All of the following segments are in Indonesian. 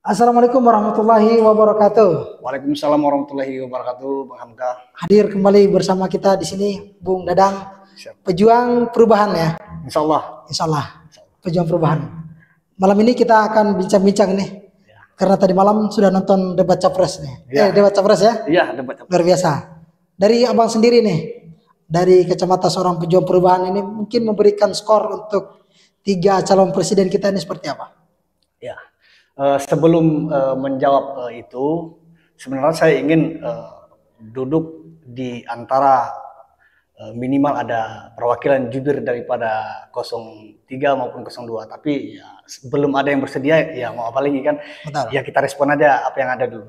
Assalamualaikum warahmatullahi wabarakatuh. Waalaikumsalam warahmatullahi wabarakatuh, Bang Hamka. Hadir kembali bersama kita di sini, Bung Dadang, Siap. pejuang perubahan ya. Insya Allah. Insya Allah, pejuang perubahan. Malam ini kita akan bincang-bincang nih, Ya. karena tadi malam sudah nonton debat capres nih. Ya. Debat capres ya. Iya, debat. Luar biasa. Dari abang sendiri nih, dari kacamata seorang pejuang perubahan ini, mungkin memberikan skor untuk 3 calon presiden kita ini seperti apa? Ya. Sebelum menjawab itu, sebenarnya saya ingin duduk di antara minimal ada perwakilan jubir daripada 03 maupun 02. Tapi ya, belum ada yang bersedia, ya mau apa lagi kan? Betul. Ya kita respon aja apa yang ada dulu.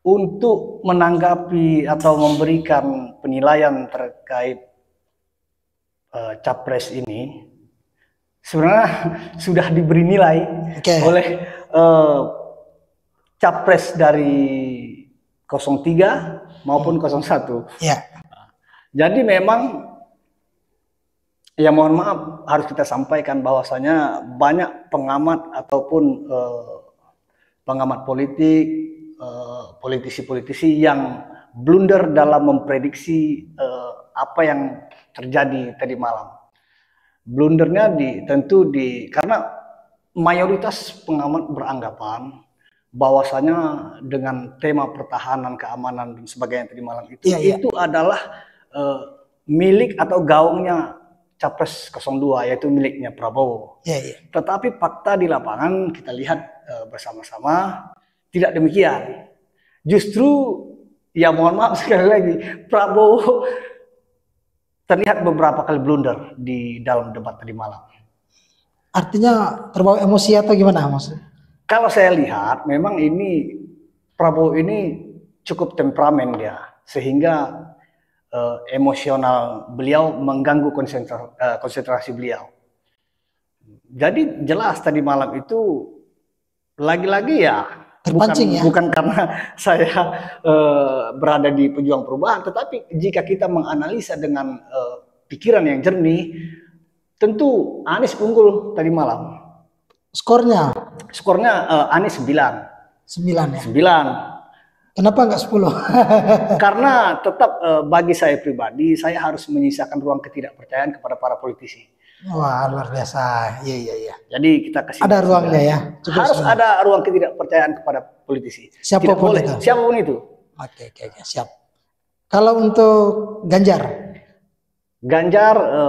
Untuk menanggapi atau memberikan penilaian terkait capres ini, sebenarnya sudah diberi nilai oleh capres dari 03 maupun 01. Ya. Jadi memang ya mohon maaf harus kita sampaikan bahwasanya banyak pengamat ataupun pengamat politik, politisi-politisi yang blunder dalam memprediksi apa yang terjadi tadi malam. Blundernya karena mayoritas pengamat beranggapan bahwasanya dengan tema pertahanan, keamanan dan sebagainya tadi malam itu itu adalah milik atau gaungnya Capres 02, yaitu miliknya Prabowo. Tetapi fakta di lapangan kita lihat bersama-sama tidak demikian. Justru ya mohon maaf sekali lagi, Prabowo terlihat beberapa kali blunder di dalam debat tadi malam. Artinya terbawa emosi atau gimana maksudnya? Kalau saya lihat memang ini Prabowo ini cukup temperamen dia, sehingga emosional beliau mengganggu konsentrasi beliau. Jadi jelas tadi malam itu lagi-lagi ya terpancing bukan karena saya berada di pejuang perubahan, tetapi jika kita menganalisa dengan pikiran yang jernih, tentu Anies unggul tadi malam. Skornya Anies 9 ya? 9. Kenapa enggak 10? Karena tetap bagi saya pribadi, saya harus menyisakan ruang ketidakpercayaan kepada para politisi. Wah, luar biasa. Iya. Jadi kita kasih ada ruangnya ya. Harus ada ruang ketidakpercayaan kepada politisi. Siapapun itu. Siapapun itu. Oke, siap. Kalau untuk Ganjar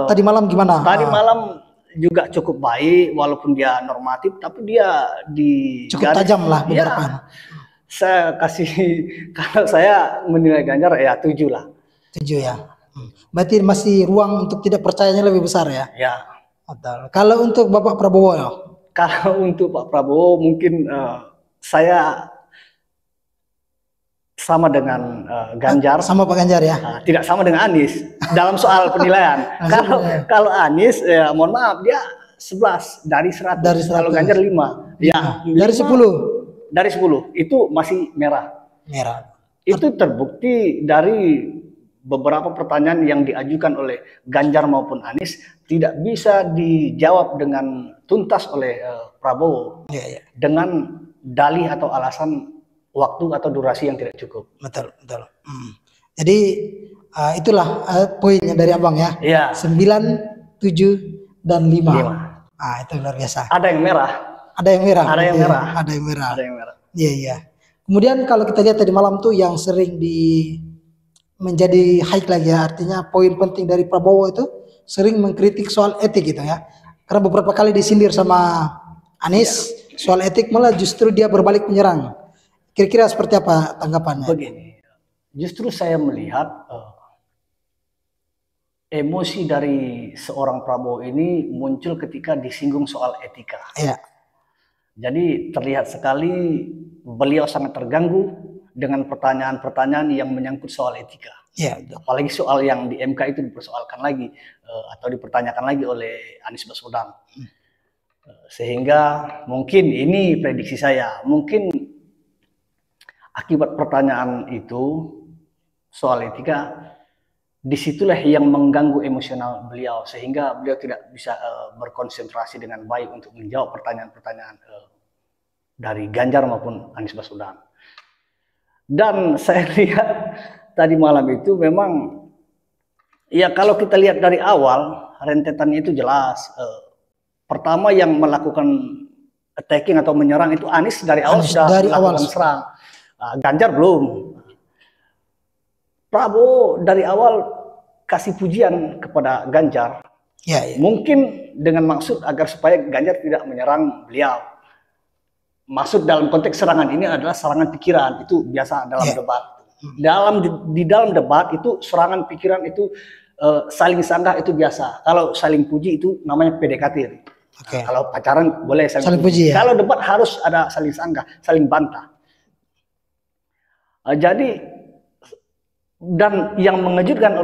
tadi malam gimana? Tadi malam juga cukup baik, walaupun dia normatif, tapi dia di cukup tajam lah beberapa. Ya, saya kasih, kalau saya menilai Ganjar ya 7 lah. 7 ya. Berarti masih ruang untuk tidak percayanya lebih besar ya? Ya. Kalau untuk Bapak Prabowo ya? Kalau untuk Pak Prabowo mungkin saya sama dengan Ganjar. Sama Pak Ganjar ya? Tidak sama dengan Anies dalam soal penilaian. Kalau Anies ya mohon maaf dia 11 dari 100. Kalau Ganjar 5. Ya, dari 10. Dari 10 itu masih merah. Itu terbukti dari beberapa pertanyaan yang diajukan oleh Ganjar maupun Anies tidak bisa dijawab dengan tuntas oleh Prabowo. Dengan dalih atau alasan waktu atau durasi yang tidak cukup. Betul. Jadi itulah poinnya dari abang ya. 9, 7, dan 5. Itu luar biasa. Ada yang merah. Ada yang merah. Iya. Kemudian kalau kita lihat tadi malam tuh yang sering menjadi high lagi ya, artinya poin penting dari Prabowo itu sering mengkritik soal etik gitu ya. Karena beberapa kali disindir sama Anies soal etik, malah justru dia berbalik menyerang. Kira-kira seperti apa tanggapannya? Begini, justru saya melihat emosi dari seorang Prabowo ini muncul ketika disinggung soal etika. Jadi terlihat sekali beliau sangat terganggu dengan pertanyaan-pertanyaan yang menyangkut soal etika. Apalagi soal yang di MK itu dipersoalkan lagi atau dipertanyakan lagi oleh Anies Baswedan. Sehingga mungkin ini prediksi saya, mungkin akibat pertanyaan itu soal etika, disitulah yang mengganggu emosional beliau sehingga beliau tidak bisa berkonsentrasi dengan baik untuk menjawab pertanyaan-pertanyaan dari Ganjar maupun Anies Baswedan. Dan saya lihat tadi malam itu memang, ya kalau kita lihat dari awal rentetannya itu jelas. Pertama yang melakukan attacking atau menyerang itu Anies dari awal sudah melakukan serang. Ganjar belum. Prabowo dari awal kasih pujian kepada Ganjar. Ya. Mungkin dengan maksud agar supaya Ganjar tidak menyerang beliau. Maksud dalam konteks serangan ini adalah serangan pikiran, itu biasa dalam debat. Di dalam debat itu serangan pikiran itu saling sanggah itu biasa. Kalau saling puji itu namanya PDKT. Nah, kalau pacaran boleh saling puji. Kalau debat harus ada saling sanggah, saling bantah. Jadi, dan yang mengejutkan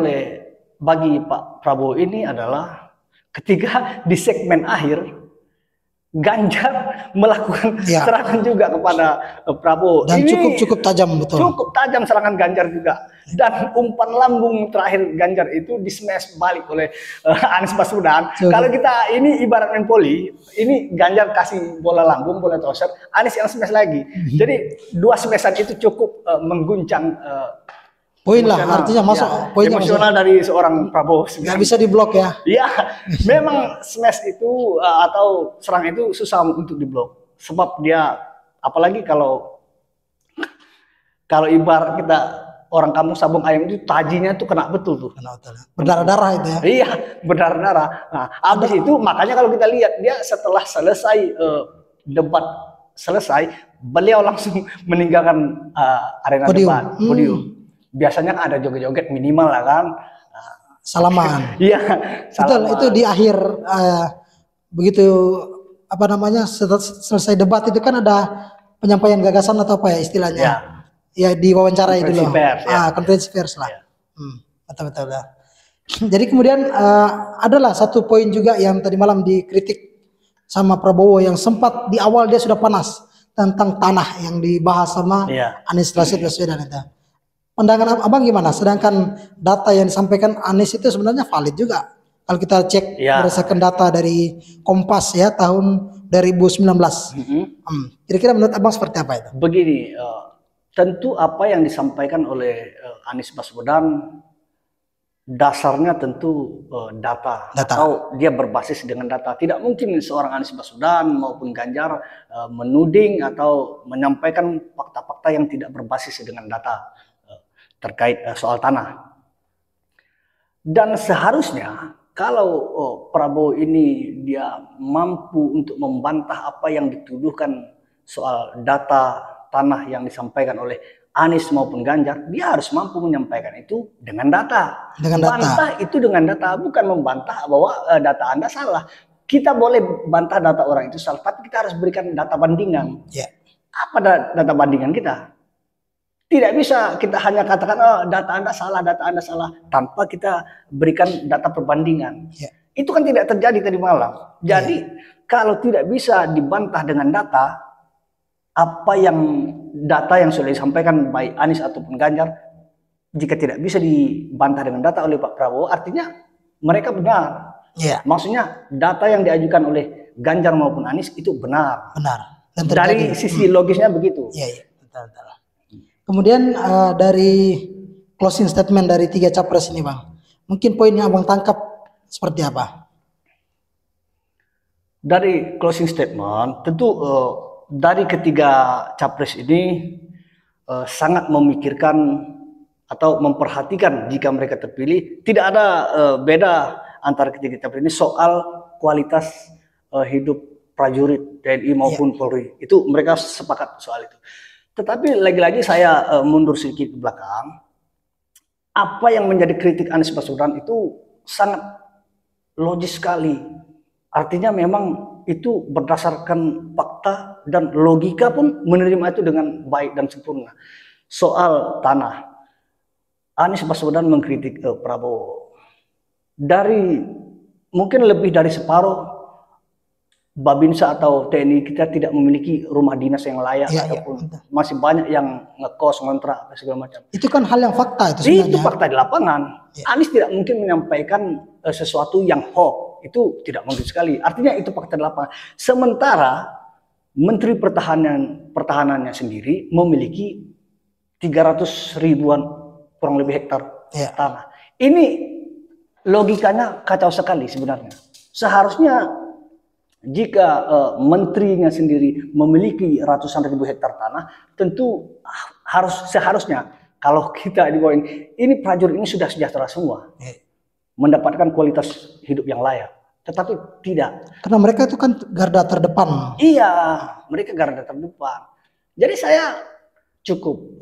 bagi Pak Prabowo ini adalah ketika di segmen akhir Ganjar melakukan serangan juga kepada Prabowo. Dan cukup tajam, betul. Cukup tajam serangan Ganjar juga. Dan umpan lambung terakhir Ganjar itu di smash balik oleh Anies Baswedan. Kalau kita ini ibarat main voli, ini Ganjar kasih bola lambung, bola toser, Anies yang smash lagi. Jadi dua smashan itu cukup mengguncang poin lah, artinya masuk poinnya emosional dari seorang Prabowo. Nggak bisa diblok ya? Iya, memang smash itu atau serang itu susah untuk diblok. Sebab dia, apalagi kalau ibarat kita orang kampung sabung ayam itu tajinya tuh kena betul tuh. Berdarah-darah itu ya? Iya, berdarah-darah. Nah, habis itu makanya kalau kita lihat dia setelah selesai debat selesai, beliau langsung meninggalkan arena debat, podium. Biasanya kan ada joget-joget minimal lah kan. Salaman. Iya. Betul, itu di akhir begitu apa namanya selesai debat itu kan ada penyampaian gagasan atau apa ya istilahnya. Ya diwawancarai dulu. Konferensi pers lah. Betul-betul ya. Jadi kemudian adalah satu poin juga yang tadi malam dikritik sama Prabowo yang sempat di awal dia sudah panas tentang tanah yang dibahas sama Anies Rashid Baswedan itu. Pandangan abang gimana? Sedangkan data yang disampaikan Anies itu sebenarnya valid juga. Kalau kita cek berdasarkan data dari Kompas ya tahun 2019. Kira-kira menurut abang seperti apa itu? Begini, tentu apa yang disampaikan oleh Anies Baswedan dasarnya tentu data atau dia berbasis dengan data. Tidak mungkin seorang Anies Baswedan maupun Ganjar menuding atau menyampaikan fakta-fakta yang tidak berbasis dengan data terkait soal tanah. Dan seharusnya kalau Prabowo ini dia mampu untuk membantah apa yang dituduhkan soal data tanah yang disampaikan oleh Anies maupun Ganjar, dia harus mampu menyampaikan itu dengan data. Bantah itu dengan data, bukan membantah bahwa data Anda salah. Kita boleh bantah data orang itu salah, tapi kita harus berikan data bandingan. Apa data bandingan kita? Tidak bisa kita hanya katakan data Anda salah tanpa kita berikan data perbandingan. Itu kan tidak terjadi tadi malam. Jadi kalau tidak bisa dibantah dengan data, apa yang data yang sudah disampaikan baik Anies ataupun Ganjar, jika tidak bisa dibantah dengan data oleh Pak Prabowo, artinya mereka benar. Maksudnya data yang diajukan oleh Ganjar maupun Anies itu benar. Dan dari sisi logisnya begitu. Betul. Kemudian dari closing statement dari 3 capres ini Bang, mungkin poin yang Abang tangkap seperti apa? Dari closing statement, tentu dari ketiga capres ini sangat memikirkan atau memperhatikan jika mereka terpilih. Tidak ada beda antara ketiga capres ini soal kualitas hidup prajurit TNI maupun Polri. Itu mereka sepakat soal itu. Tetapi lagi-lagi saya mundur sedikit ke belakang. Apa yang menjadi kritik Anies Baswedan itu sangat logis sekali. Artinya memang itu berdasarkan fakta dan logika pun menerima itu dengan baik dan sempurna. Soal tanah, Anies Baswedan mengkritik Prabowo. Dari mungkin lebih dari separuh Babinsa atau TNI kita tidak memiliki rumah dinas yang layak ataupun masih banyak yang ngekos, ngontrak, segala macam. Itu kan hal yang fakta itu sebenarnya. Itu fakta di lapangan. Anies tidak mungkin menyampaikan sesuatu yang hoax. Itu tidak mungkin sekali. Artinya itu fakta di lapangan. Sementara Menteri Pertahanannya sendiri memiliki 300 ribuan kurang lebih hektar tanah. Ini logikanya kacau sekali sebenarnya. Seharusnya jika menterinya sendiri memiliki ratusan ribu hektar tanah, tentu seharusnya kalau kita di bawah ini prajurit ini sudah sejahtera semua, mendapatkan kualitas hidup yang layak. Tetapi tidak. Karena mereka itu kan garda terdepan. Iya, mereka garda terdepan. Jadi saya cukup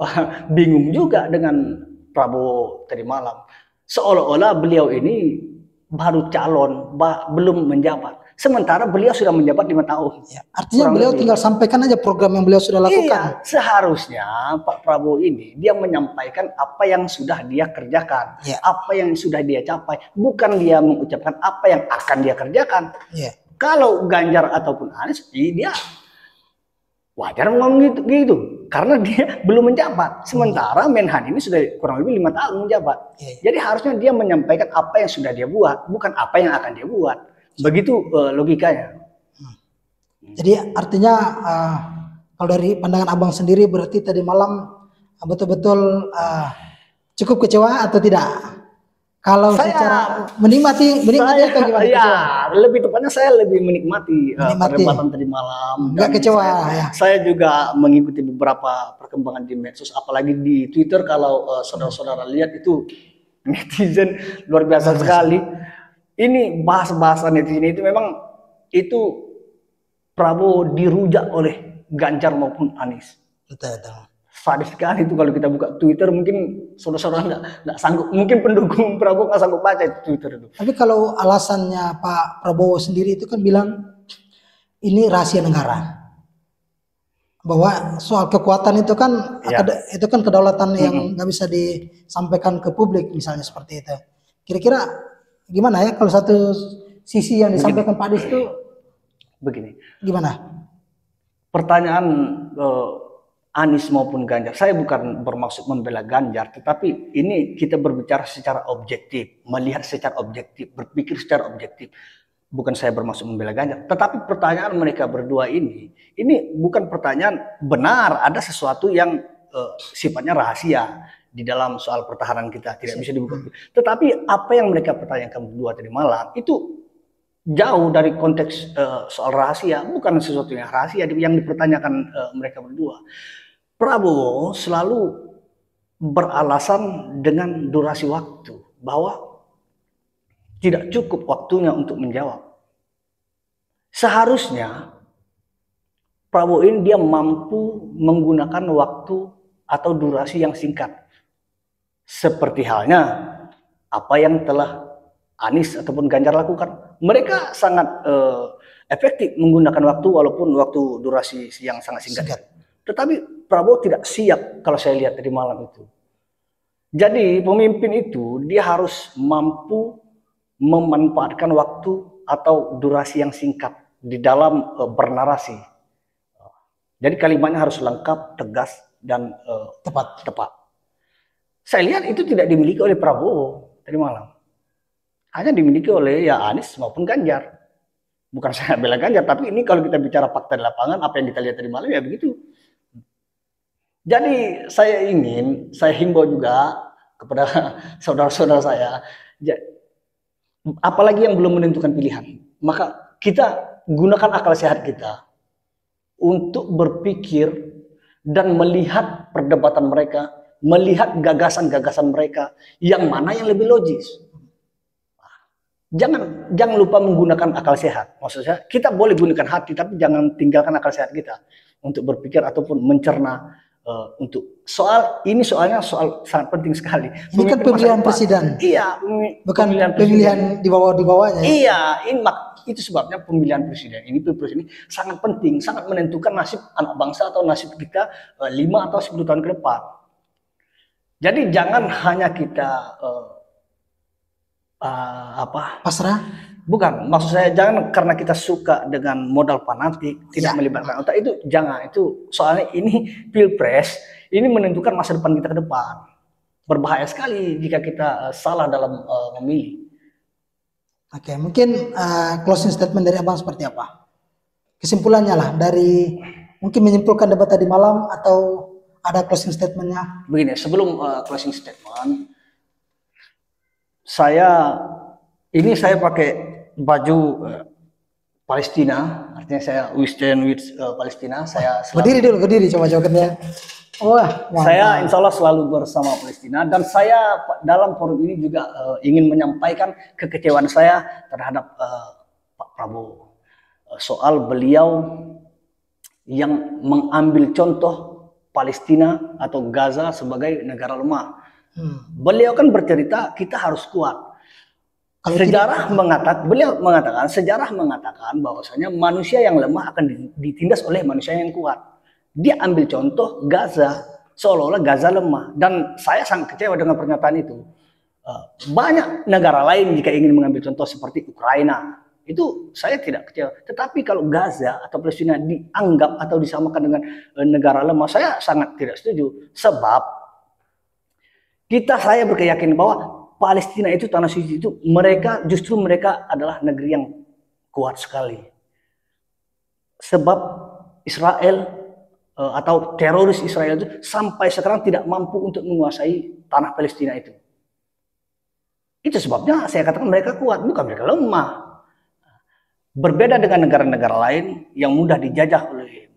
bingung juga dengan Prabowo tadi malam. Seolah-olah beliau ini baru calon, belum menjabat. Sementara beliau sudah menjabat 5 tahun. Ya, artinya beliau tinggal sampaikan aja program yang beliau sudah lakukan. Iya, seharusnya Pak Prabowo ini dia menyampaikan apa yang sudah dia kerjakan, apa yang sudah dia capai, bukan dia mengucapkan apa yang akan dia kerjakan. Kalau Ganjar ataupun Anies, dia wajar ngomong gitu, karena dia belum menjabat. Sementara Menhan ini sudah kurang lebih 5 tahun menjabat. Jadi harusnya dia menyampaikan apa yang sudah dia buat, bukan apa yang akan dia buat. Begitu logikanya. Jadi artinya kalau dari pandangan abang sendiri berarti tadi malam betul-betul cukup kecewa atau tidak? Kalau saya secara menikmati atau gimana? Ya, lebih tepatnya saya lebih menikmati perdebatan tadi malam. Enggak kecewa. Saya juga mengikuti beberapa perkembangan di medsos, apalagi di Twitter. Kalau saudara-saudara lihat itu netizen luar biasa sekali. Ini bahasa netizen itu memang itu Prabowo dirujak oleh Ganjar maupun Anies. Betul. Sadis sekali itu kalau kita buka Twitter, mungkin saudara-saudara nggak sanggup, mungkin pendukung Prabowo nggak sanggup baca Twitter itu. Tapi kalau alasannya Pak Prabowo sendiri itu kan bilang ini rahasia negara, bahwa soal kekuatan itu kan itu kan kedaulatan yang nggak bisa disampaikan ke publik, misalnya seperti itu. Kira-kira gimana ya kalau satu sisi yang disampaikan Pak Anies itu begini? Gimana? Pertanyaan Anies maupun Ganjar, saya bukan bermaksud membela Ganjar, tetapi ini kita berbicara secara objektif, melihat secara objektif, berpikir secara objektif. Bukan saya bermaksud membela Ganjar, tetapi pertanyaan mereka berdua ini bukan pertanyaan benar, ada sesuatu yang sifatnya rahasia di dalam soal pertahanan kita, tidak bisa dibuka. Tetapi apa yang mereka pertanyakan berdua tadi malam itu jauh dari konteks soal rahasia, bukan sesuatu yang rahasia yang dipertanyakan mereka berdua. Prabowo selalu beralasan dengan durasi waktu, bahwa tidak cukup waktunya untuk menjawab. Seharusnya Prabowo ini dia mampu menggunakan waktu atau durasi yang singkat. Seperti halnya apa yang telah Anies ataupun Ganjar lakukan. Mereka sangat efektif menggunakan waktu walaupun waktu durasi yang sangat singkat. Tetapi Prabowo tidak siap kalau saya lihat dari malam itu. Jadi pemimpin itu dia harus mampu memanfaatkan waktu atau durasi yang singkat di dalam bernarasi. Jadi kalimatnya harus lengkap, tegas, dan tepat. Saya lihat itu tidak dimiliki oleh Prabowo tadi malam. Hanya dimiliki oleh Anies maupun Ganjar. Bukan saya bela Ganjar, tapi ini kalau kita bicara fakta di lapangan, apa yang kita lihat tadi malam ya begitu. Jadi saya himbau juga kepada saudara-saudara saya, apalagi yang belum menentukan pilihan, maka kita gunakan akal sehat kita untuk berpikir dan melihat perdebatan mereka, melihat gagasan-gagasan mereka, yang mana yang lebih logis. Jangan lupa menggunakan akal sehat. Maksudnya kita boleh gunakan hati, tapi jangan tinggalkan akal sehat kita untuk berpikir ataupun mencerna untuk soalnya soal sangat penting sekali. Ini kan pemilihan presiden. Iya, bukan pemilihan di bawahnya. Iya, itu sebabnya pemilihan presiden. Ini pilpres ini sangat penting, sangat menentukan nasib anak bangsa atau nasib kita 5 atau 10 tahun ke depan. Jadi jangan hanya kita pasrah. Bukan, maksud saya jangan karena kita suka dengan modal fanatik, tidak melibatkan otak, itu jangan. Itu soalnya ini pilpres, ini menentukan masa depan kita ke depan. Berbahaya sekali jika kita salah dalam memilih. Oke, mungkin closing statement dari abang seperti apa? kesimpulannya lah dari mungkin menyimpulkan debat tadi malam atau ada closing statementnya. Begini, sebelum closing statement, saya pakai baju Palestina, artinya saya we stand with Palestina. Saya berdiri coba jogetnya. Wah, saya insya Allah selalu bersama Palestina, dan saya dalam forum ini juga ingin menyampaikan kekecewaan saya terhadap Pak Prabowo soal beliau yang mengambil contoh Palestina atau Gaza sebagai negara lemah. Beliau kan bercerita kita harus kuat. Beliau mengatakan sejarah mengatakan bahwasanya manusia yang lemah akan ditindas oleh manusia yang kuat. Dia ambil contoh Gaza, seolah-olah Gaza lemah, dan saya sangat kecewa dengan pernyataan itu. Banyak negara lain jika ingin mengambil contoh seperti Ukraina, itu saya tidak kecewa. Tetapi kalau Gaza atau Palestina dianggap atau disamakan dengan negara lemah, saya sangat tidak setuju. Sebab saya berkeyakinan bahwa Palestina itu, tanah suci itu, justru mereka adalah negeri yang kuat sekali. Sebab Israel atau teroris Israel itu sampai sekarang tidak mampu untuk menguasai tanah Palestina itu. Itu sebabnya saya katakan mereka kuat, bukan mereka lemah. Berbeda dengan negara-negara lain yang mudah dijajah oleh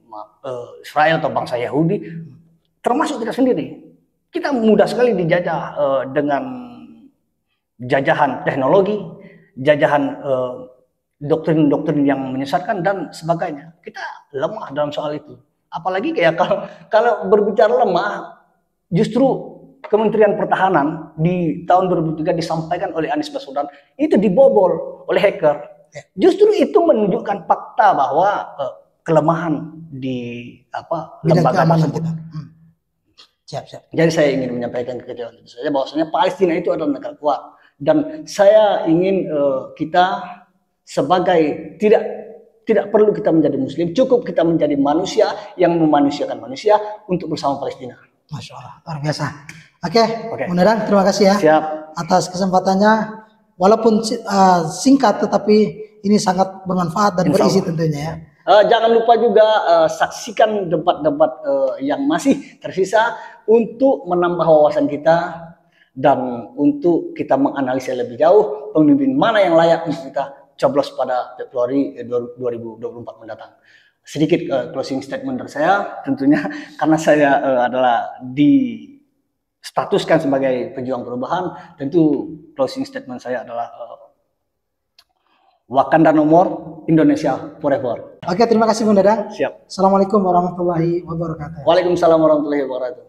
Israel atau bangsa Yahudi, termasuk kita sendiri. Kita mudah sekali dijajah dengan jajahan teknologi, jajahan doktrin-doktrin yang menyesatkan dan sebagainya. Kita lemah dalam soal itu. Apalagi kayak kalau berbicara lemah, justru Kementerian Pertahanan di tahun 2003 disampaikan oleh Anies Baswedan itu dibobol oleh hacker. Justru itu menunjukkan fakta bahwa kelemahan di lembaga tersebut. Siap. Jadi saya ingin menyampaikan kekecewaan itu saja, bahwasanya Palestina itu adalah negara kuat, dan saya ingin kita sebagai tidak perlu kita menjadi Muslim, cukup kita menjadi manusia yang memanusiakan manusia untuk bersama Palestina. Masya Allah, luar biasa. Oke. Munadang, terima kasih ya. Siap. Atas kesempatannya, walaupun singkat tetapi ini sangat bermanfaat dan berisi tentunya ya. Jangan lupa juga saksikan debat-debat yang masih tersisa untuk menambah wawasan kita dan untuk kita menganalisa lebih jauh pemimpin mana yang layak untuk kita coblos pada Februari 2024 mendatang. Sedikit closing statement dari saya, tentunya karena saya adalah distatuskan sebagai pejuang perubahan, tentu closing statement saya adalah Wakanda No More, Indonesia Forever. Oke, terima kasih Bung Dadang. Siap. Assalamualaikum warahmatullahi wabarakatuh. Waalaikumsalam warahmatullahi wabarakatuh.